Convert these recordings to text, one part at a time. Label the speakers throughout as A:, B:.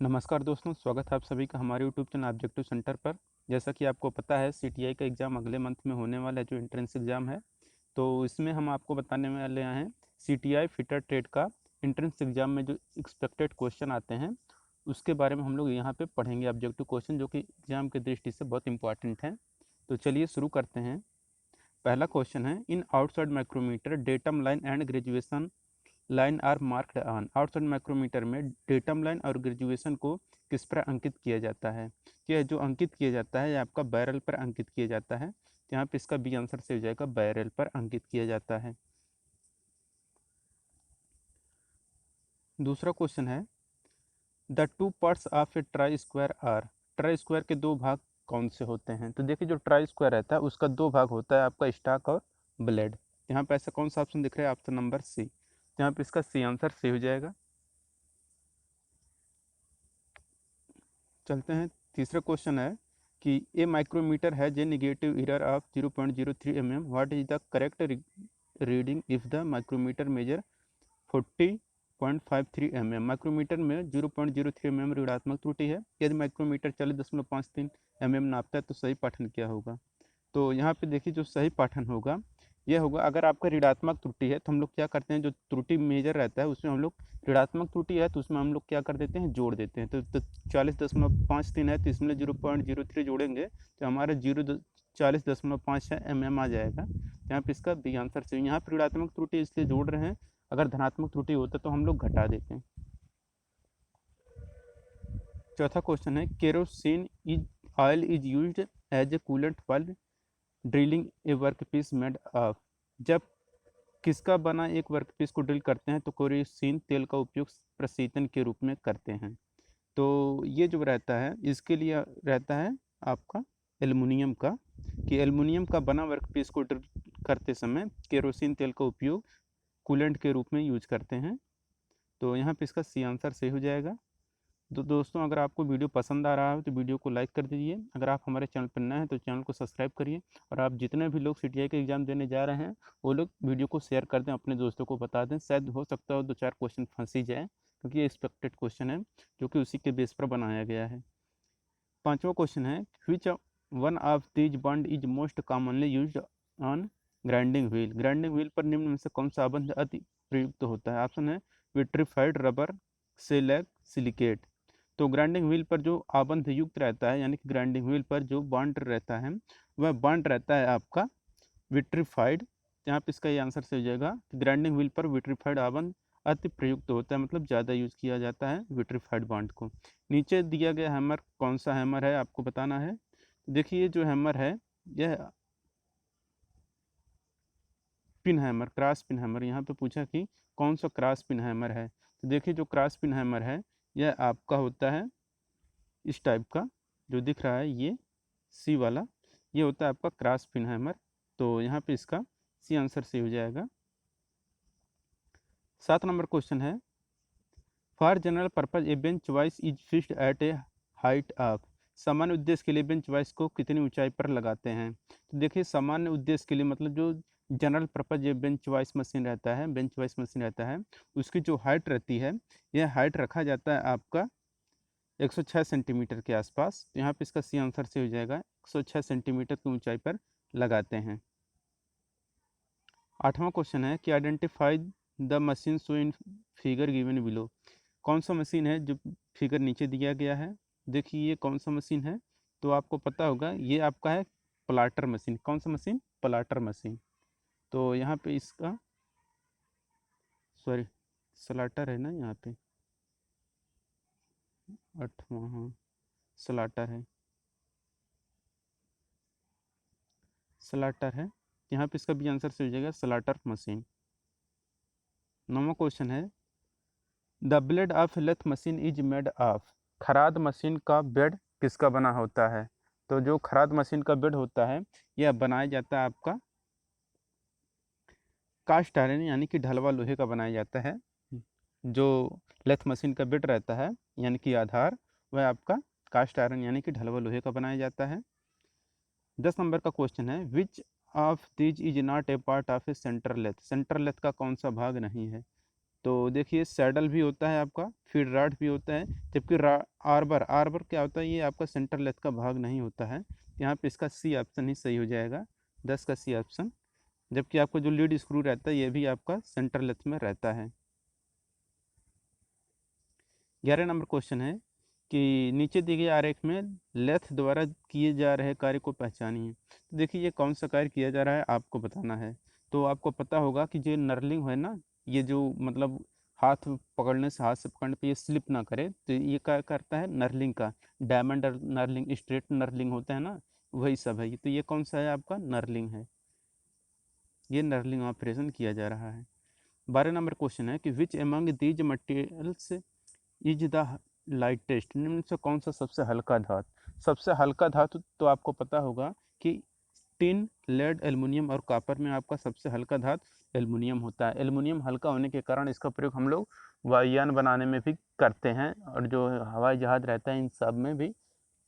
A: नमस्कार दोस्तों, स्वागत है आप सभी का हमारे यूट्यूब चैनल ऑब्जेक्टिव सेंटर पर। जैसा कि आपको पता है, सीटीआई का एग्ज़ाम अगले मंथ में होने वाला है, जो एंट्रेंस एग्ज़ाम है। तो इसमें हम आपको बताने वाले हैं सीटीआई फिटर ट्रेड का एंट्रेंस एग्ज़ाम में जो एक्सपेक्टेड क्वेश्चन आते हैं उसके बारे में हम लोग यहाँ पे पढ़ेंगे। ऑब्जेक्टिव क्वेश्चन जो कि एग्ज़ाम की दृष्टि से बहुत इंपॉर्टेंट हैं। तो चलिए शुरू करते हैं। पहला क्वेश्चन है, in outside micrometer datum line and graduation line are marked on. Outside micrometer में डेटम लाइन और ग्रेजुएशन को किस पर अंकित किया जाता है? यह जो अंकित किया जाता है, यह आपका बैरल पर अंकित किया जाता है। तो यहाँ पे इसका बी आंसर से हो जाएगा, बैरल पर अंकित किया जाता है। दूसरा क्वेश्चन है, the two parts of a try square are. Try square के दो भाग कौन से होते हैं? तो देखिए, जो ट्राई स्क्वायर रहता है उसका दो भाग होता है, आपका स्टॉक और ब्लेड। यहाँ पे ऐसा कौन सा ऑप्शन दिख रहा है? Option number C. यहाँ पे इसका सी आंसर सी हो जाएगा। चलते हैं। तीसरा क्वेश्चन है कि ए माइक्रोमीटर है जे negative error of 0.03 mm, what is the correct reading if the micrometer measure 40.53 mm। Micrometer में 0.03 mm ऋणात्मक त्रुटि है। यदि माइक्रोमीटर 40.53 mm नापता है तो सही पाठन क्या होगा? तो यहाँ पे देखिए, जो सही पाठन होगा यह होगा, अगर आपका ऋणात्मक त्रुटि है तो हम लोग क्या करते हैं, जो त्रुटि मेजर रहता है उसमें हम लोग, ऋणात्मक त्रुटि है तो उसमें हम लोग क्या कर देते हैं, जोड़ देते हैं। तो 40.53 है तो इसमें 0.03 जोड़ेंगे तो हमारा 40.56 mm आ जाएगा। यहाँ पे इसका बी आंसर से। यहाँ पर ऋणात्मक त्रुटि इसलिए जोड़ रहे हैं, अगर धनात्मक त्रुटि होता तो हम लोग घटा देते हैं। चौथा क्वेश्चन है, kerosene is oil is used as a coolant while drilling a workpiece made of. जब किसका बना एक वर्कपीस को ड्रिल करते हैं तो केरोसिन तेल का उपयोग प्रशीतन के रूप में करते हैं। तो ये जो रहता है इसके लिए रहता है आपका एल्युमिनियम का, कि एल्युमिनियम का बना वर्कपीस को ड्रिल करते समय केरोसिन तेल का उपयोग कूलेंट के रूप में यूज करते हैं। तो यहाँ पे इसका सी आंसर सही हो जाएगा। तो दोस्तों, अगर आपको वीडियो पसंद आ रहा है तो वीडियो को लाइक कर दीजिए। अगर आप हमारे चैनल पर नए हैं तो चैनल को सब्सक्राइब करिए। और आप जितने भी लोग सीटीआई के एग्ज़ाम देने जा रहे हैं वो लोग वीडियो को शेयर कर दें, अपने दोस्तों को बता दें। शायद हो सकता है दो चार क्वेश्चन फंस ही जाए, क्योंकि ये एक्सपेक्टेड क्वेश्चन है जो कि उसी के बेस पर बनाया गया है। पांचवा क्वेश्चन है, which one of these bond is most commonly used on grinding wheel. Grinding wheel पर निम्न में से कौन सा आबंध अति प्रयुक्त होता है? ऑप्शन है विट्रीफाइड रबर, सेलैक, सिलिकेट। तो ग्राइंडिंग व्हील पर जो आबंध युक्त रहता है, यानी कि ग्राइंडिंग व्हील पर जो बॉन्ड रहता है वह बॉन्ड रहता है आपका विट्रीफाइड। यहाँ पे इसका ये आंसर से हो जाएगा कि ग्राइंडिंग व्हील पर विट्रीफाइड आबंध अति प्रयुक्त होता है, मतलब ज़्यादा यूज किया जाता है विट्रीफाइड बॉन्ड को। नीचे दिया गया हैमर कौन सा हैमर है, आपको बताना है। देखिए, ये जो हैमर है यह pin hammer, cross pin hammer. यहाँ पे पूछा कि कौन सा क्रॉस पिन हैमर है। तो देखिए, जो क्रॉस पिन हैमर है यह आपका होता है इस टाइप का, जो दिख रहा है ये सी वाला, ये होता है आपका क्रॉस पिन हैमर। तो यहाँ पे इसका सी आंसर से हो जाएगा। 7 नंबर क्वेश्चन है, for general purpose A bench vice is fixed at A height of. सामान्य उद्देश्य के लिए बेंच वाइस को कितनी ऊंचाई पर लगाते हैं? तो देखिए, सामान्य उद्देश्य के लिए मतलब जो जनरल पर्पज ये बेंच वाइस मशीन रहता है, बेंच वाइस मशीन रहता है, उसकी जो हाइट रहती है, यह हाइट रखा जाता है आपका 106 सेंटीमीटर के आसपास। तो यहाँ पे इसका सी आंसर से हो जाएगा, 106 सेंटीमीटर की ऊंचाई पर लगाते हैं। 8वां क्वेश्चन है कि identify the machine show in figure given below. कौन सा मशीन है जो फिगर नीचे दिया गया है? देखिए, ये कौन सा मशीन है, तो आपको पता होगा ये आपका है प्लाटर मशीन। कौन सा मशीन? Platter machine. तो यहाँ पे इसका, सॉरी, स्लाटर है ना यहाँ पे, 8वां, हाँ स्लाटर है, स्लाटर है। यहाँ पे इसका भी आंसर से हो जाएगा स्लाटर मशीन। 9वां क्वेश्चन है, the blade of lathe machine is made of. खराद मशीन का बेड किसका बना होता है? तो जो खराद मशीन का बेड होता है यह बनाया जाता है आपका कास्ट आयरन, यानी कि ढलवा लोहे का बनाया जाता है। जो लेथ मशीन का बेड रहता है यानी कि आधार, वह आपका कास्ट आयरन यानी कि ढलवा लोहे का बनाया जाता है। 10 नंबर का क्वेश्चन है, which of these is not a part of a centre lathe. Centre lathe का कौन सा भाग नहीं है? तो देखिए सैडल भी होता है आपका, फीड राड भी होता है, जबकि आर्बर, आर्बर क्या होता है, ये आपका सेंटर लेथ का भाग नहीं होता है। यहाँ पे इसका सी ऑप्शन ही सही हो जाएगा, 10 का सी ऑप्शन। जबकि आपका जो लीड स्क्रू रहता है ये भी आपका सेंटर लेथ में रहता है। 11 नंबर क्वेश्चन है कि नीचे दिए गए आरेख में लेथ द्वारा किए जा रहे कार्य को पहचानिए। तो देखिए ये कौन सा कार्य किया जा रहा है आपको बताना है। तो आपको पता होगा कि जो नर्लिंग है ना, ये जो मतलब हाथ पकड़ने से, हाथ से पकड़ने पे ये स्लिप ना करे, तो ये क्या करता है, नर्लिंग का, डायमंड नर्लिंग, स्ट्रेट नर्लिंग होता है ना, वही सब है। तो ये कौन सा है आपका, नर्लिंग है, ये नर्लिंग ऑपरेशन किया जा रहा है। 12 नंबर क्वेश्चन है कि which among these materials is the lightest, निम्न से कौन सा सबसे हल्का धातु, सबसे हल्का धातु तो आपको पता होगा कि टिन, लेड, एल्युमिनियम और कॉपर में आपका सबसे हल्का धातु एल्युमिनियम होता है। एल्युमिनियम हल्का होने के कारण इसका प्रयोग हम लोग वायुयान बनाने में भी करते हैं, और जो हवाई जहाज रहता है इन सब में भी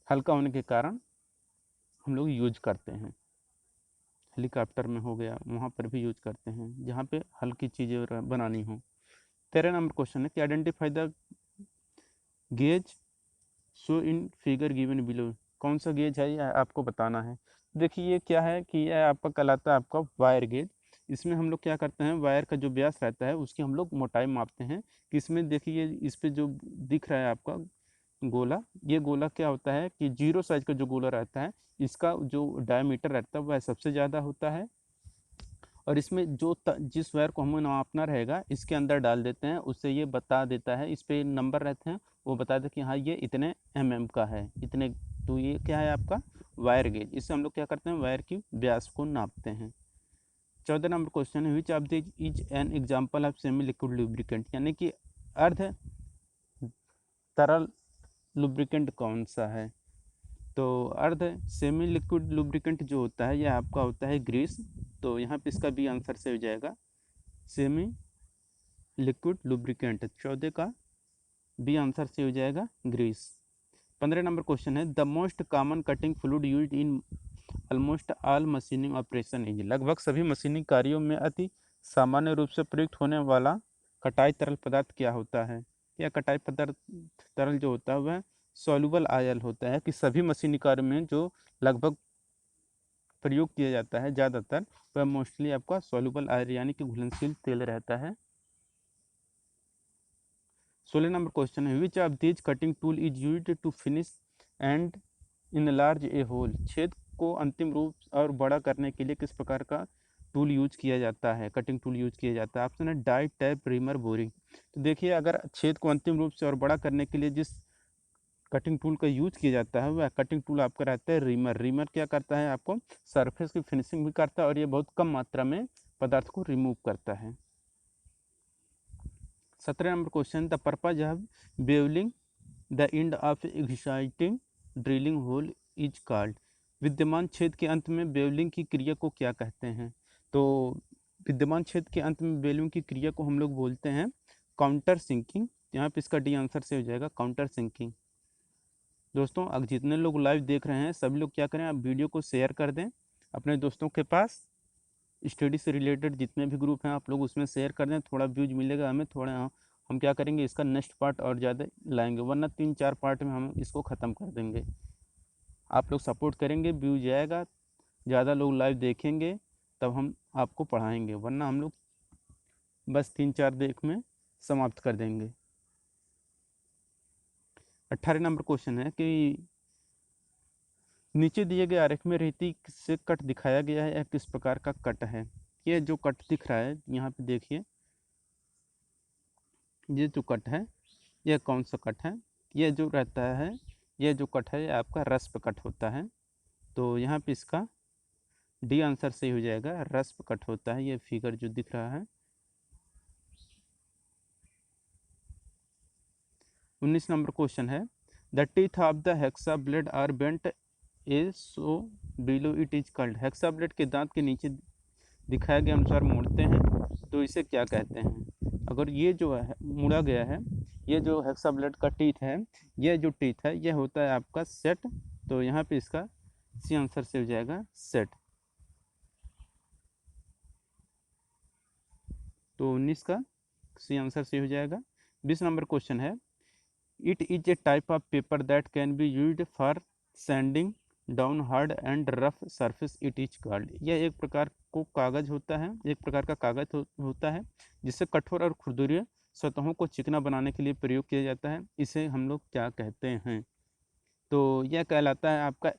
A: हल्का होने के कारण हम लोग यूज करते हैं। हेलीकॉप्टर में हो गया, वहाँ पर भी यूज करते हैं जहाँ पे हल्की चीज़ें बनानी हो। 13 नंबर क्वेश्चन है कि identify the gaze so in figure given below, कौन सा गेज है ये आपको बताना है। देखिए ये क्या है कि यह आपका कहलाता है आपका वायर गेज। इसमें हम लोग क्या करते हैं, वायर का जो व्यास रहता है उसकी हम लोग मोटाई मापते हैं। कि इसमें देखिए इस पे जो दिख रहा है आपका गोला, ये गोला क्या होता है कि जीरो साइज का जो गोला रहता है, इसका जो डायमीटर रहता है वह सबसे ज़्यादा होता है। और इसमें जो जिस वायर को हमें नापना रहेगा इसके अंदर डाल देते हैं, उससे ये बता देता है, इस पे नंबर रहते हैं, वो बता दे कि हाँ ये इतने का है, इतने। तो ये क्या है आपका वायर गेज, इससे हम लोग क्या करते हैं, वायर की व्यास को नापते हैं। 14 नंबर क्वेश्चन है which of this is an example of semi liquid lubricant, यानी कि अर्ध तरल लुब्रिकेंट कौन सा है। तो अर्ध सेमी लिक्विड लुब्रिकेंट जो होता है यह आपका होता है ग्रीस। तो यहाँ पे इसका भी आंसर से हो जाएगा सेमी लिक्विड लुब्रिकेंट, 14 का बी आंसर से हो जाएगा ग्रीस। 15 नंबर क्वेश्चन है the most common cutting fluid used in almost all machining operation is, लगभग सभी मशीनिंग कार्यों में अति सामान्य रूप से प्रयुक्त होने वाला कटाई तरल पदार्थ क्या होता है। यह कटाई पदार्थ तरल जो होता है वह सॉल्युबल आयल होता है, कि सभी मशीनिंग कार्यों में जो लगभग प्रयोग किया जाता है ज़्यादातर, वह मोस्टली आपका सॉल्युबल आयल यानी कि घुलनशील तेल रहता है। 16 नंबर क्वेश्चन है which of these cutting tool is used to finish and enlarge a hole, छेद को अंतिम रूप और बड़ा करने के लिए किस प्रकार का टूल यूज किया जाता है, कटिंग टूल यूज किया जाता है। ऑप्शन है डाई, टैप, रिमर, बोरिंग। तो देखिए अगर छेद को अंतिम रूप से और बड़ा करने के लिए जिस कटिंग टूल का यूज किया जाता है वह कटिंग टूल आपका रहता है रिमर। रिमर क्या करता है, आपको सरफेस की फिनिशिंग भी करता है और ये बहुत कम मात्रा में पदार्थ को रिमूव करता है। 17 number question the purpose of bevelling the end of exciting drilling hole is called, विद्यमान छेद के अंत में बेवलिंग की क्रिया को क्या कहते हैं। तो विद्यमान छेद के अंत में बेवलिंग की क्रिया को हम लोग बोलते हैं काउंटर सिंकिंग। यहाँ पे इसका डी आंसर से हो जाएगा काउंटर सिंकिंग। दोस्तों अब जितने लोग लाइव देख रहे हैं सभी लोग क्या करें, आप वीडियो को शेयर कर दें अपने दोस्तों के पास। स्टडी से रिलेटेड जितने भी ग्रुप हैं आप लोग उसमें शेयर कर दें, थोड़ा व्यूज मिलेगा हमें, थोड़ा हम क्या करेंगे इसका नेक्स्ट पार्ट और ज़्यादा लाएंगे, वरना 3-4 पार्ट में हम इसको ख़त्म कर देंगे। आप लोग सपोर्ट करेंगे, व्यूज आएगा, ज़्यादा लोग लाइव देखेंगे, तब हम आपको पढ़ाएंगे, वरना हम लोग बस 3-4 देख में समाप्त कर देंगे। 18 नंबर क्वेश्चन है कि नीचे दिए गए आरेख में रेती से कट दिखाया गया है, यह किस प्रकार का कट है। ये जो कट दिख रहा है यहाँ पे देखिए, ये जो कट है यह कौन सा कट है, ये जो रहता है, ये जो कट है ये आपका रस्प कट होता है। तो यहाँ पे इसका डी आंसर सही हो जाएगा, रस्प कट होता है ये फिगर जो दिख रहा है। 19 नंबर क्वेश्चन है the teeth of the hexa blade are bent a so below it is called, hexa blade के दांत के नीचे दिखाए गए अनुसार मोड़ते हैं तो इसे क्या कहते हैं। अगर ये जो है मुड़ा गया है, ये जो हेक्सा ब्लेड का टीथ है, ये जो टीथ है ये होता है आपका सेट। तो यहाँ पे इसका सी आंसर से हो जाएगा सेट। तो 19 का सी आंसर सही हो जाएगा। 20 नंबर क्वेश्चन है, it is a type of paper that can be used for sending down hard and rough surface, it is called. यह एक प्रकार को कागज होता है, एक प्रकार का कागज होता है जिससे कठोर और खुरदुरे सतहों को चिकना बनाने के लिए प्रयोग किया जाता है, इसे हम लोग क्या कहते हैं? तो यह कहलाता है आपका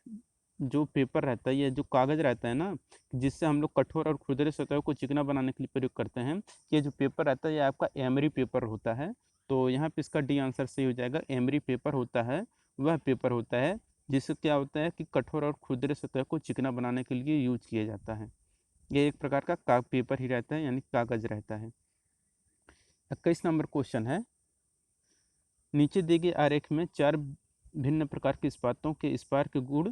A: जो पेपर रहता है, ये जो कागज रहता है ना, जिससे हम लोग कठोर और खुरदरे सतहों को चिकना बनाने के लिए प्रयोग करते हैं, ये जो पेपर रहता है ये आपका एमरी पेपर होता है। तो यहाँ पे इसका डी आंसर सही हो जाएगा। एमरी पेपर होता है वह पेपर होता है जिससे क्या होता है कि कठोर और खुरदरे सतह को चिकना बनाने के लिए यूज किया जाता है। ये एक प्रकार का पेपर ही रहता है, यानी कागज रहता है। 21 नंबर क्वेश्चन है, नीचे दिए गए आरेख में 4 भिन्न प्रकार के इस्पातों के इस्पात के गुण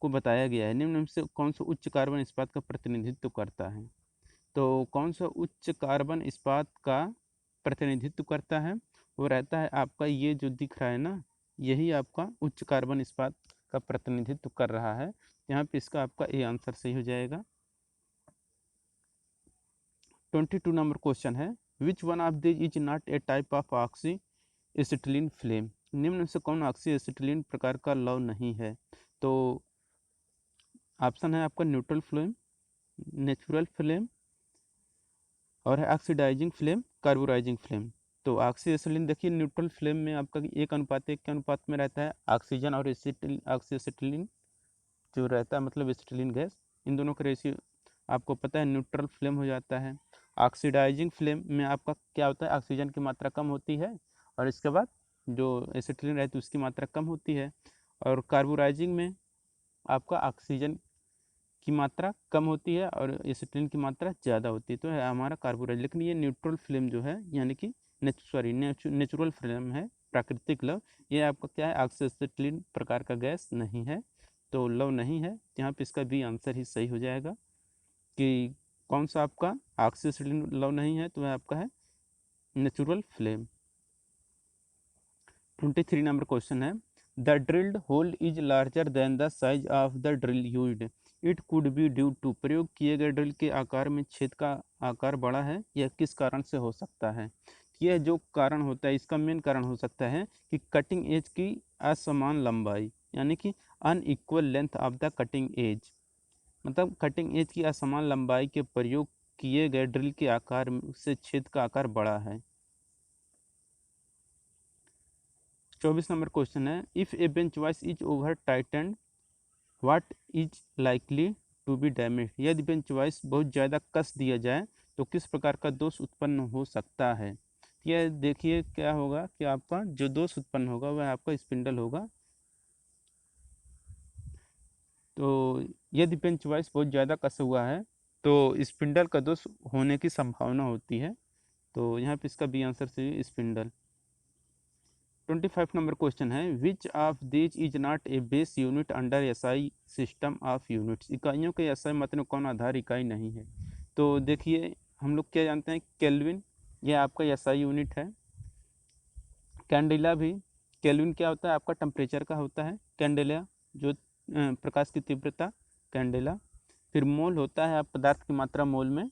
A: को बताया गया है, निम्न में से कौन सा उच्च कार्बन इस्पात का प्रतिनिधित्व करता है? तो कौन सा उच्च कार्बन इस्पात का प्रतिनिधित्व करता है? वो रहता है आपका ये जो दिख रहा है ना, यही आपका उच्च कार्बन इस्पात का प्रतिनिधित्व कर रहा है। यहाँ पे इसका आपका ए आंसर सही हो जाएगा। 22 नंबर क्वेश्चन है, which one of this is not A type of oxy acetylene flame? निम्न में से कौन ऑक्सी एसिटिलीन प्रकार का लव नहीं है? तो ऑप्शन है आपका न्यूट्रल फ्लेम, नेचुरल फ्लेम, और है ऑक्सीडाइजिंग फ्लेम, कार्बोराइजिंग फ्लेम। तो ऑक्सी एसिटिलीन देखिए न्यूट्रल फ्लेम में आपका 1:1 के अनुपात में रहता है। ऑक्सीजन और ऑक्सी एसिटिलीन जो रहता है मतलब एसिटिलीन गैस, इन दोनों का रेशियो आपको पता है न्यूट्रल फ्लेम हो जाता है। ऑक्सीडाइजिंग फ्लेम में आपका क्या होता है, ऑक्सीजन की मात्रा कम होती है और इसके बाद जो एसिटिलीन रहती है उसकी मात्रा कम होती है। और कार्बोराइजिंग में आपका ऑक्सीजन की मात्रा कम होती है और एसिटिलीन की मात्रा ज़्यादा होती है, तो है हमारा कार्बोराइज। लेकिन ये न्यूट्रल फ्लेम जो है यानी कि नेचुरल फ्लेम है, प्राकृतिक लव, ये आपका क्या है, ऑक्सीएसिटिलीन प्रकार का गैस नहीं है, तो लव नहीं है। यहाँ पे इसका बी आंसर ही सही हो जाएगा कि कौन सा आपका ऑक्सीएसिटिलीन लव नहीं है, तो वह आपका है नेचुरल फ्लेम। 23 नंबर क्वेश्चन है, the drilled hole is larger than the size of the drill used, it could be due to, प्रयोग किए गए ड्रिल के आकार में छेद का आकार बड़ा है, यह किस कारण से हो सकता है? यह जो कारण होता है, इसका मेन कारण हो सकता है कि कटिंग एज की असमान लंबाई, यानी कि unequal length of the cutting edge, मतलब कटिंग एज की असमान लंबाई के प्रयोग किए गए ड्रिल के आकार से छेद का आकार बड़ा है। 24 नंबर क्वेश्चन है, if a bench vice is over tightened what is likely to be damage, यदि बेंच वाइस बहुत ज़्यादा कस दिया जाए तो किस प्रकार का दोष उत्पन्न हो सकता है? यह देखिए क्या होगा कि आपका जो दोष उत्पन्न होगा वह आपका स्पिंडल होगा। तो यदि बेंच वाइस बहुत ज़्यादा कस हुआ है तो स्पिंडल का दोष होने की संभावना होती है, तो यहाँ पे इसका बी आंसर से स्पिंडल। 25 नंबर क्वेश्चन है, which of this is not A base unit under SI system of units, इकाइयों के एसआई मत में कौन आधार इकाई नहीं है? तो देखिए हम लोग क्या जानते हैं, केल्विन यह आपका एसआई यूनिट है। कैंडेला भी, केल्विन क्या होता है आपका टेम्परेचर का होता है, कैंडेला जो प्रकाश की तीव्रता, कैंडेला। फिर मोल होता है आप पदार्थ की मात्रा मोल में,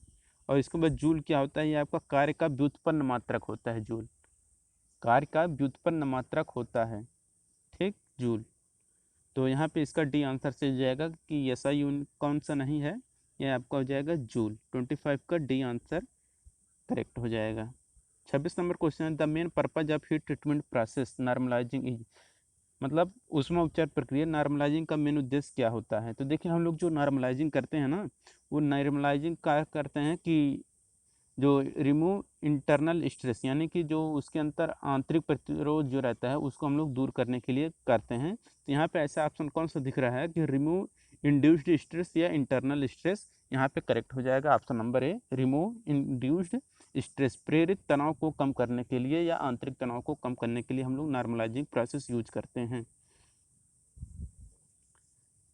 A: और इसके बाद जूल क्या होता है, ये आपका कार्य का व्युत्पन्न मात्रक होता है, जूल कार्य का व्युत्पन्न मात्रक होता है, ठीक, जूल। तो यहाँ पे इसका डी आंसर से हो जाएगा कि ऐसा यूनिट कौन सा नहीं है, यह आपका हो जाएगा जूल। 25 का डी आंसर करेक्ट हो जाएगा। 26 नंबर क्वेश्चन है, the main purpose of heat treatment process normalising is, मतलब ऊष्मा उपचार प्रक्रिया नॉर्मलाइजिंग का मेन उद्देश्य क्या होता है? तो देखिए हम लोग जो नॉर्मलाइजिंग करते हैं ना, वो नॉर्मलाइजिंग क्या करते हैं कि जो रिमूव इंटरनल स्ट्रेस, यानी कि जो उसके अंदर आंतरिक प्रतिरोध जो रहता है उसको हम लोग दूर करने के लिए करते हैं। तो यहाँ पे ऐसा ऑप्शन कौन सा दिख रहा है कि रिमूव इंड्यूस्ड स्ट्रेस या इंटरनल स्ट्रेस, यहाँ पे करेक्ट हो जाएगा option number A, remove induced stress, प्रेरित तनाव को कम करने के लिए या आंतरिक तनाव को कम करने के लिए हम लोग नॉर्मलाइजिंग प्रोसेस यूज करते हैं।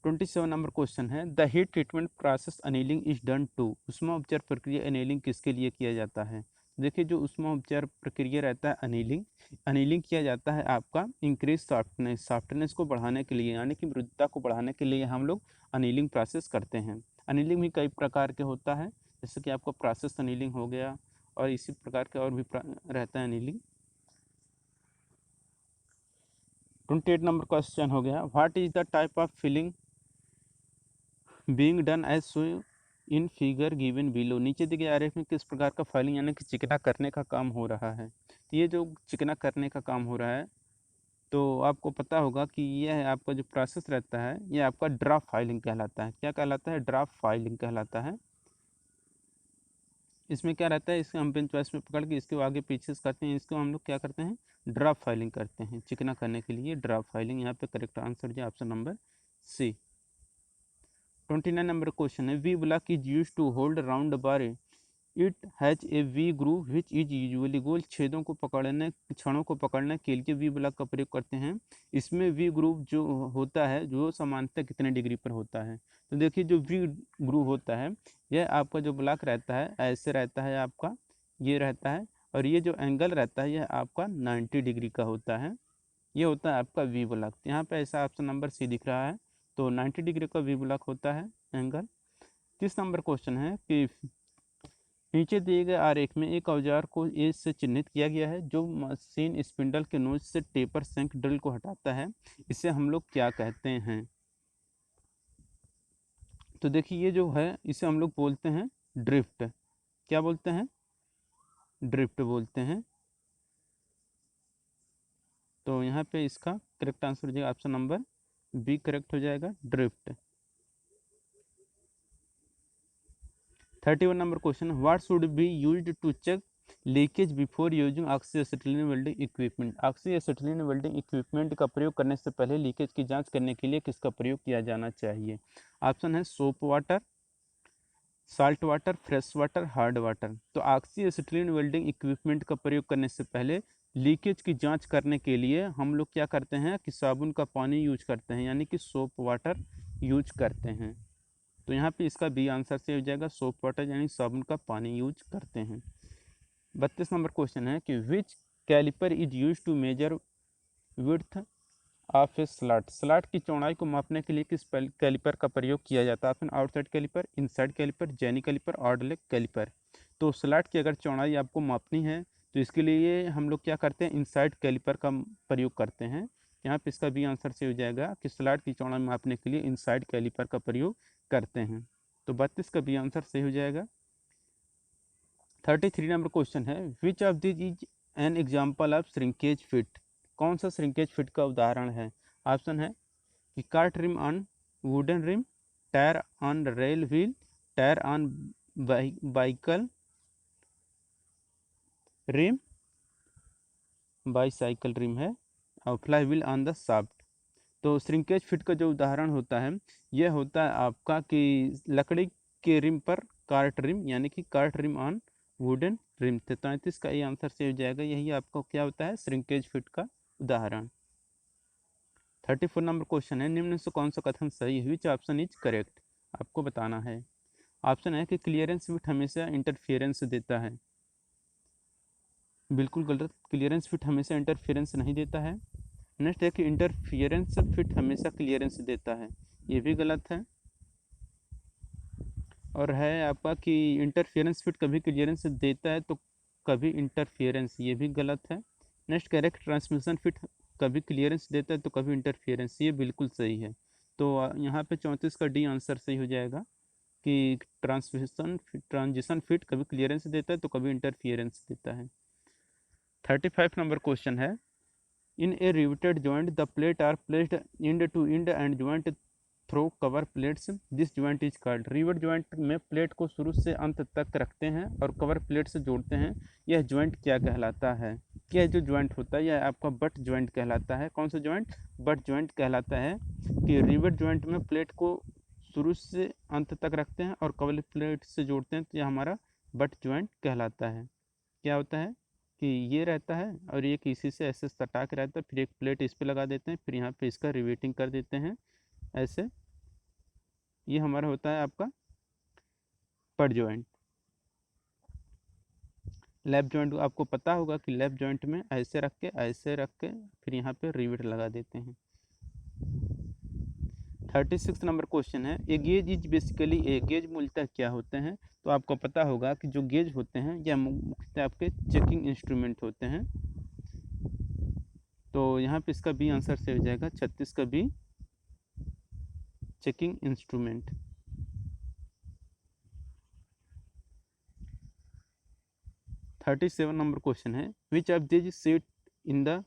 A: 27 नंबर क्वेश्चन है, the heat treatment process annealing is done to, ऊष्मा उपचार प्रक्रिया अनिलिंग किसके लिए किया जाता है? देखिए जो ऊष्मा उपचार प्रक्रिया रहता है अनिलिंग, अनिलिंग किया जाता है आपका इंक्रीज सॉफ्टनेस, सॉफ्टनेस को बढ़ाने के लिए, यानी कि मृदुता को बढ़ाने के लिए हम लोग अनिलिंग प्रोसेस करते हैं। अनिलिंग भी कई प्रकार के होता है, जैसे कि आपका प्रोसेस अनिलिंग हो गया, और इसी प्रकार के और भी रहता है नीलिंग। 28 नंबर क्वेश्चन हो गया, what is the type of filing being done as so in figure given below. नीचे दिए गए आरेख में किस प्रकार का फाइलिंग यानी कि चिकना करने का काम हो रहा है। तो ये जो चिकना करने का काम हो रहा है तो आपको पता होगा कि यह आपका जो प्रोसेस रहता है ये आपका ड्राफ्ट फाइलिंग कहलाता है। क्या कहलाता है? ड्राफ्ट फाइलिंग कहलाता है। इसमें क्या रहता है, इसके हम पेन चॉइस में पकड़ के इसके आगे पीछे से करते हैं, इसको हम लोग क्या करते हैं, ड्राफ्ट फाइलिंग करते हैं। चिकना करने के लिए ड्राफ्ट फाइलिंग। यहाँ पे करेक्ट आंसर जो option number C. 29 number question है, V block is use to hold round bar it has a V groove which is usually. गोल छेदों को पकड़ने, क्षणों को पकड़ने के लिए वी ब्लॉक का प्रयोग करते हैं। इसमें वी ग्रूव जो होता है जो सामान्यतः कितने डिग्री पर होता है। तो देखिए जो वी ग्रूव होता है यह आपका जो ब्लॉक रहता है ऐसे रहता है, आपका ये रहता है, और ये जो एंगल रहता है यह आपका 90 डिग्री का होता है। ये होता है आपका वी ब्लॉक। यहाँ पे ऐसा ऑप्शन नंबर सी दिख रहा है, तो 90 डिग्री का वी ब्लॉक होता है एंगल। 30 नंबर क्वेश्चन है कि नीचे दिए गए आरेख में एक औजार को ए से चिन्हित किया गया है जो मशीन स्पिंडल के नोच से टेपर शंख ड्रिल को हटाता है, इसे हम लोग क्या कहते हैं। तो देखिए ये जो है इसे हम लोग बोलते हैं ड्रिफ्ट। क्या बोलते हैं? ड्रिफ्ट बोलते हैं। तो यहाँ पे इसका करेक्ट आंसर हो जाएगा ऑप्शन नंबर बी, करेक्ट हो जाएगा drift. 31 number question, what should be used to check leakage before using oxyacetylene welding equipment. Oxyacetylene welding equipment का प्रयोग करने से पहले लीकेज की जांच करने के लिए किसका प्रयोग किया जाना चाहिए। ऑप्शन है soap water, salt water, fresh water, hard water. तो ऑक्सीएसिटिलीन वेल्डिंग इक्विपमेंट का प्रयोग करने से पहले लीकेज की जांच करने के लिए हम लोग क्या करते हैं कि साबुन का पानी यूज करते हैं, यानी कि सोप वाटर यूज करते हैं। तो यहाँ पे इसका बी आंसर से हो जाएगा सोप वाटर, यानी साबुन का पानी यूज करते हैं। 32 नंबर क्वेश्चन है कि which caliper is use to measure width of a slot. Slot की चौड़ाई को मापने के लिए किस कैलिपर का प्रयोग किया जाता है। Option outside caliper, inside caliper, jenny caliper, odd leg caliper. तो स्लॉट की अगर चौड़ाई आपको मापनी है तो इसके लिए हम लोग क्या करते हैं, इनसाइड कैलिपर का प्रयोग करते हैं। यहाँ पे इसका भी आंसर से हो जाएगा कि स्लॉट की चौड़ाई मापने के लिए इनसाइड कैलिपर का प्रयोग करते हैं। तो 32 का भी आंसर सही हो जाएगा। 33 नंबर क्वेश्चन है, which of this is an example of shrinkage fit. कौन सा श्रिंकेज फिट का उदाहरण है। ऑप्शन है कि cart rim on wooden rim, tyre on rail wheel, tyre on bicycle rim, bicycle rim है, और flywheel on the shaft. तो श्रिंकेज फिट का जो उदाहरण होता है यह होता है आपका कि लकड़ी के रिम पर कार्ट रिम, यानी कि cart rim on wooden rim थे। 33 का ये आंसर से हो जाएगा, यही आपका क्या होता है, श्रिंकेज फिट का उदाहरण। 34 नंबर क्वेश्चन है, निम्न से कौन सा कथन सही है, विच ऑप्शन इज करेक्ट। आपको बताना है। ऑप्शन है कि क्लियरेंस फिट हमेशा इंटरफियरेंस देता है। बिल्कुल गलत, क्लियरेंस फिट हमेशा इंटरफियरेंस नहीं देता है। नेक्स्ट है कि इंटरफियरेंस फिट हमेशा क्लियरेंस देता है, ये भी गलत है। और है आपका कि इंटरफियरेंस फिट कभी क्लियरेंस देता है तो कभी इंटरफियरेंस, ये भी गलत है। नेक्स्ट, करेक्ट ट्रांसमिशन फिट कभी क्लियरेंस देता है तो कभी इंटरफियरेंस, ये बिल्कुल सही है। तो यहाँ पे 34 का डी आंसर सही हो जाएगा कि ट्रांजिशन फिट कभी क्लियरेंस देता है तो कभी इंटरफियरेंस देता है। 35 नंबर क्वेश्चन है, in a riveted joint the plate are placed end to end and joint through cover plates, this joint is called. Rivet joint में प्लेट को शुरू से अंत तक रखते हैं और कवर प्लेट से जोड़ते हैं, यह जॉइंट क्या कहलाता है। क्या जो जॉइंट होता है यह आपका बट जॉइंट कहलाता है। कौन सा जॉइंट? बट जॉइंट कहलाता है। कि रिवेट जॉइंट में प्लेट को शुरू से अंत तक रखते हैं और कवर प्लेट से जोड़ते हैं तो यह हमारा बट जॉइंट कहलाता है। क्या होता है कि ये रहता है और ये किसी से ऐसे सटा के रहता है, फिर एक प्लेट इस पे लगा देते हैं, फिर यहाँ पे इसका रिवेटिंग कर देते हैं ऐसे। ये हमारा होता है आपका पट जॉइंट। लेफ्ट जॉइंट आपको पता होगा कि लेफ्ट जॉइंट में ऐसे रख के फिर यहाँ पे रिवेट लगा देते हैं। 36 नंबर क्वेश्चन है, a gauge is basically a gauge मूलतः क्या होते हैं? तो आपको पता होगा कि जो गेज होते हैं यह मुख्यतः आपके चेकिंग इंस्ट्रूमेंट होते हैं। तो यहाँ पे इसका बी आंसर से हो जाएगा 36 का B, checking instrument. 37 number question है, which of this sheet in the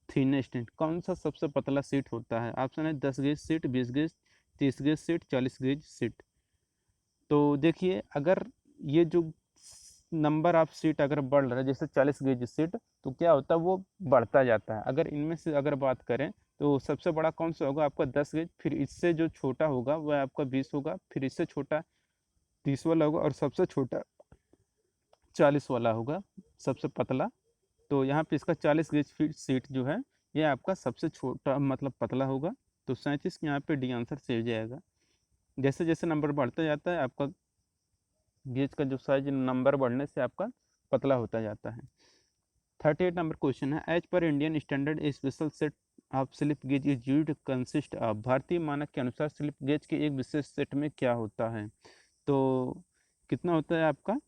A: thinnest end, कौन सा सबसे पतला सीट होता है? ऑप्शन है 10 gauge seat, 20 gauge, 30 gauge seat, 40 gauge seat. तो देखिए अगर ये जो नंबर ऑफ सीट अगर बढ़ रहा है जैसे 40 गेज सीट, तो क्या होता है वो बढ़ता जाता है। अगर इनमें से अगर बात करें तो सबसे बड़ा कौन सा होगा? आपका 10 गेज, फिर इससे जो छोटा होगा वह आपका 20 होगा, फिर इससे छोटा 30 वाला होगा, और सबसे छोटा 40 वाला होगा, सबसे पतला। तो यहाँ पे इसका 40 गेज फीट सीट जो है ये आपका सबसे छोटा मतलब पतला होगा। तो 37 यहाँ पे डी आंसर से हो जाएगा। जैसे जैसे नंबर बढ़ता जाता है आपका गेज का जो साइज नंबर बढ़ने से आपका पतला होता जाता है। 38 नंबर क्वेश्चन है, as per Indian standard a special set of slip gauge is used consist of, भारतीय मानक के अनुसार स्लिप गेज के एक विशेष सेट में क्या होता है? तो कितना होता है आपका?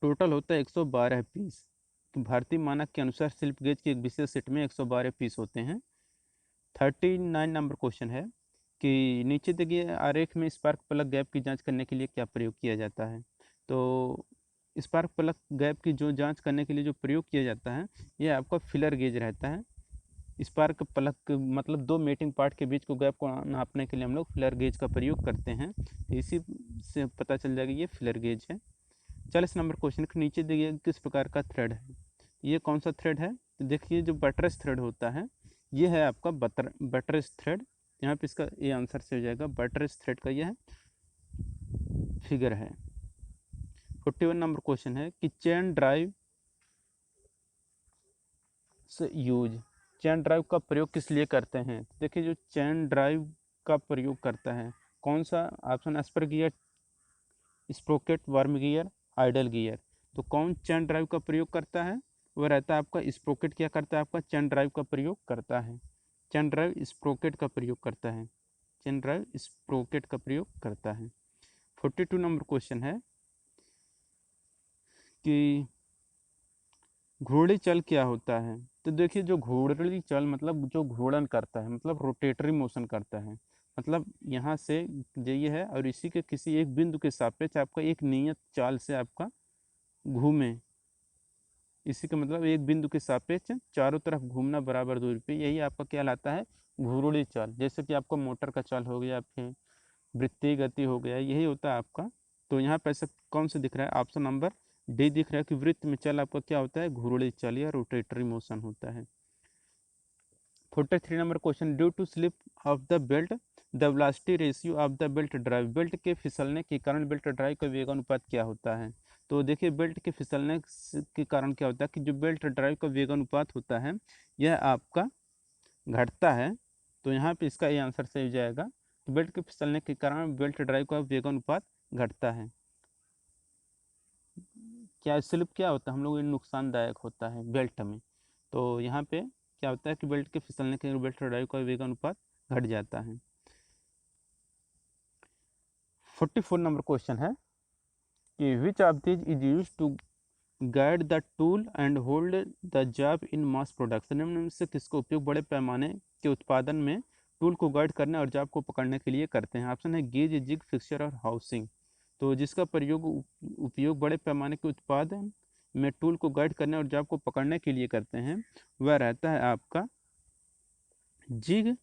A: टोटल होता है 112 पीस। तो भारतीय मानक के अनुसार स्लिप गेज के एक विशेष सेट में 112 पीस होते हैं। 39 नंबर क्वेश्चन है कि नीचे देखिए आरेख में स्पार्क प्लग गैप की जांच करने के लिए क्या प्रयोग किया जाता है? तो स्पार्क प्लग गैप की जो जांच करने के लिए जो प्रयोग किया जाता है ये आपका फिलर गेज रहता है। स्पार्क प्लग मतलब दो मेटिंग पार्ट के बीच को गैप को नापने के लिए हम लोग फिलर गेज का प्रयोग करते हैं। इसी से पता चल जाएगा ये फिलर गेज है। 40 नंबर क्वेश्चन के नीचे देखिए किस प्रकार का थ्रेड है? ये कौन सा थ्रेड है? तो देखिए जो बटरस थ्रेड होता है ये है आपका बटरस थ्रेड। यहाँ पे इसका ये आंसर से हो जाएगा, बटरस थ्रेड का यह फिगर है। 41 नंबर क्वेश्चन है कि चेन ड्राइव से यूज, चेन ड्राइव का प्रयोग किस लिए करते हैं? देखिए जो चेन ड्राइव का प्रयोग करता है कौन सा? Option spur gear, sprocket, worm gear, idle gear. तो कौन चेन ड्राइव का प्रयोग करता है? वह रहता है आपका स्प्रोकेट। क्या करता है आपका? चेन ड्राइव का प्रयोग करता है। चेन ड्राइव स्प्रोकेट का प्रयोग करता है। चेन ड्राइव स्प्रोकेट का प्रयोग करता है। 42 नंबर क्वेश्चन है कि घूर्णी चल क्या होता है? तो देखिए जो घूर्णी चल मतलब जो घूर्णन करता है मतलब रोटेटरी मोशन करता है। मतलब यहाँ से ये है और इसी के किसी एक बिंदु के सापेक्ष आपका एक नियत चाल से आपका घूमे। इसी का मतलब एक बिंदु के सापेक्ष चारों तरफ घूमना बराबर दूरी पे, यही आपका क्या लाता है? घूर्णी चाल। जैसे कि आपका मोटर का चाल हो गया, फिर वृत्तीय गति हो गया, यही होता है आपका। तो यहाँ पे ऐसा कौन सा दिख रहा है? ऑप्शन नंबर डी दिख रहा है कि वृत्त में चल आपका क्या होता है? घूर्णी चल या रोटेटरी मोशन होता है। 43 number question, due to slip of the belt the velocity ratio of the belt drive, belt के फिसलने के कारण बेल्ट ड्राइव का वेग अनुपात क्या होता है? तो देखिए बेल्ट के फिसलने के कारण क्या होता है कि जो बेल्ट ड्राइव का वेग अनुपात होता है यह आपका घटता है। तो यहाँ पे इसका ये आंसर सही हो जाएगा। तो बेल्ट के फिसलने के कारण बेल्ट ड्राइव का वेग अनुपात घटता है। क्या स्लिप क्या होता है? हम लोग ये नुकसानदायक होता है बेल्ट में। तो यहाँ पे क्या होता है कि बेल्ट के फिसलने के बेल्ट ड्राइव का वेग अनुपात घट जाता है। 44 नंबर क्वेश्चन है कि which of this is use to guide the tool and hold the job in mass production, निम्न में से किसका उपयोग बड़े पैमाने के उत्पादन में टूल को गाइड करने और जॉब को पकड़ने के लिए करते हैं? ऑप्शन है गेज, जिग, फिक्सचर और हाउसिंग। तो जिसका प्रयोग उपयोग बड़े पैमाने के उत्पादन में टूल को गाइड करने और जॉब को पकड़ने के लिए करते हैं वह रहता है आपका जिग।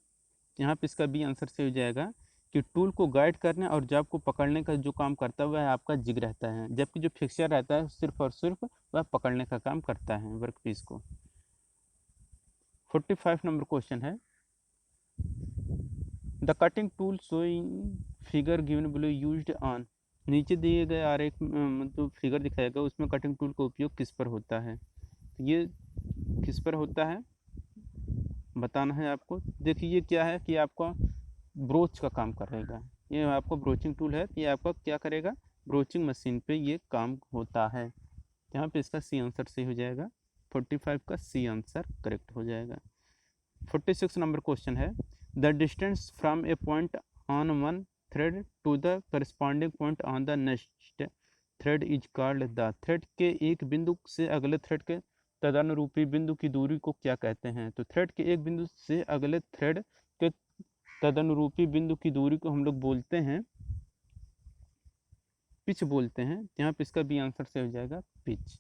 A: यहाँ पे इसका बी आंसर से हो जाएगा कि टूल को गाइड करने और जॉब को पकड़ने का जो काम करता है वह आपका जिग रहता है, जबकि जो फिक्सचर रहता है सिर्फ और सिर्फ वह पकड़ने का काम करता है वर्कपीस को। 45 नंबर क्वेश्चन है, the cutting tool showing figure given below used on, नीचे दिए गए आरेख मतलब फिगर दिखाया गया उसमें कटिंग टूल का उपयोग किस पर होता है? ये किस पर होता है बताना है आपको। देखिए ये क्या है कि आपका ब्रोच का काम करेगा। ये आपका ब्रोचिंग टूल है, ये आपका क्या करेगा? ब्रोचिंग मशीन पे ये काम होता है। यहाँ पे इसका सी आंसर सही हो जाएगा। 45 का सी आंसर करेक्ट हो जाएगा। 46 नंबर क्वेश्चन है, the distance from a point on one thread to the corresponding point on the next thread is called the thread के एक बिंदु से अगले थ्रेड के तदनुरूपी बिंदु की दूरी को क्या कहते हैं? तो थ्रेड के एक बिंदु से अगले थ्रेड के तदनुरूपी बिंदु की दूरी को हम लोग बोलते हैं पिच बोलते हैं। यहाँ पे इसका बी आंसर से हो जाएगा पिच।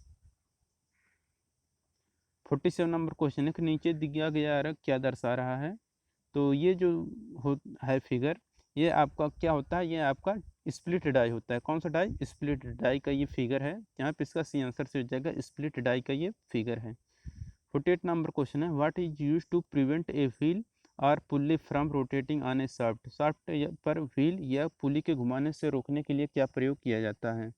A: 47 नंबर क्वेश्चन है कि नीचे दिया गया आरेख क्या दर्शा रहा है? तो ये जो है फिगर, ये आपका क्या होता है? ये आपका स्प्लिट डाई होता है। कौन सा डाई? स्प्लिट डाई का ये फिगर है। यहाँ पे इसका सी आंसर से हो जाएगा स्प्लिट डाई का ये फिगर है। 48 नंबर क्वेश्चन है what is use to prevent a wheel or pulley from rotating on a shaft? Shaft पर व्हील या पुली के घुमाने से रोकने के लिए क्या प्रयोग किया जाता है?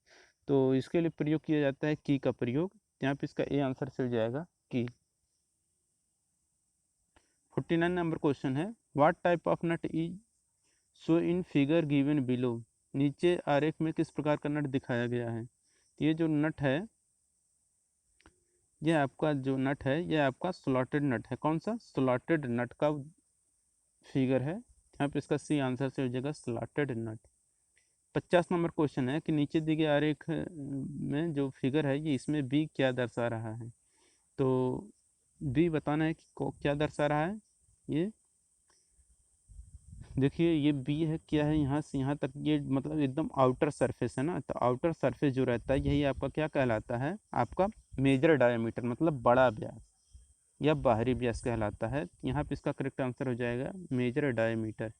A: तो इसके लिए प्रयोग किया जाता है की का प्रयोग। यहाँ पे इसका ए आंसर से हो जाएगा की। 49 नंबर क्वेश्चन है what type of nut is so in figure given below? नीचे आरेख में किस प्रकार का नट दिखाया गया है? ये जो नट है, ये आपका जो नट है, ये आपका स्लॉटेड नट है। कौन सा? स्लॉटेड नट का फिगर है। यहाँ पे इसका सी आंसर से हो जाएगा स्लॉटेड नट। 50 नंबर क्वेश्चन है कि नीचे दिए गए आरेख में जो फिगर है, ये इसमें बी क्या दर्शा रहा है? तो बी बताना है कि क्या दर्शा रहा है। ये देखिए, ये बी है, क्या है, यहाँ से यहाँ तक ये मतलब एकदम आउटर सरफेस है ना। तो आउटर सरफेस जो रहता है यही आपका क्या कहलाता है? आपका मेजर डायमीटर, मतलब बड़ा व्यास या बाहरी व्यास कहलाता है। यहाँ पे इसका करेक्ट आंसर हो जाएगा मेजर डायमीटर।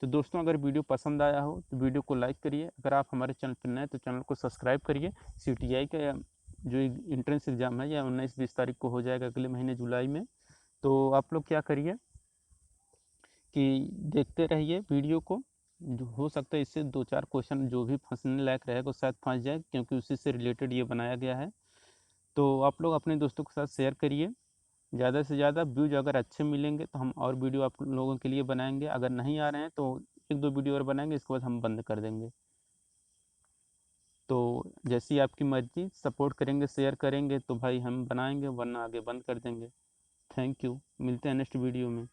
A: तो दोस्तों, अगर वीडियो पसंद आया हो तो वीडियो को लाइक करिए। अगर आप हमारे चैनल पर नए तो चैनल को सब्सक्राइब करिए। CTI का जो एंट्रेंस एग्ज़ाम है या 19-20 तारीख को हो जाएगा अगले महीने जुलाई में। तो आप लोग क्या करिए कि देखते रहिए वीडियो को। जो हो सकता है इससे 2-4 क्वेश्चन जो भी फंसने लायक रहेगा वो शायद फंस जाए, क्योंकि उसी से रिलेटेड ये बनाया गया है। तो आप लोग अपने दोस्तों के साथ शेयर करिए। ज़्यादा से ज़्यादा व्यूज अगर अच्छे मिलेंगे तो हम और वीडियो आप लोगों के लिए बनाएंगे। अगर नहीं आ रहे हैं तो 1-2 वीडियो और बनाएंगे, इसके बाद हम बंद कर देंगे। तो जैसी आपकी मर्जी, सपोर्ट करेंगे, शेयर करेंगे तो भाई हम बनाएंगे, वरना आगे बंद कर देंगे। थैंक यू, मिलते हैं नेक्स्ट वीडियो में।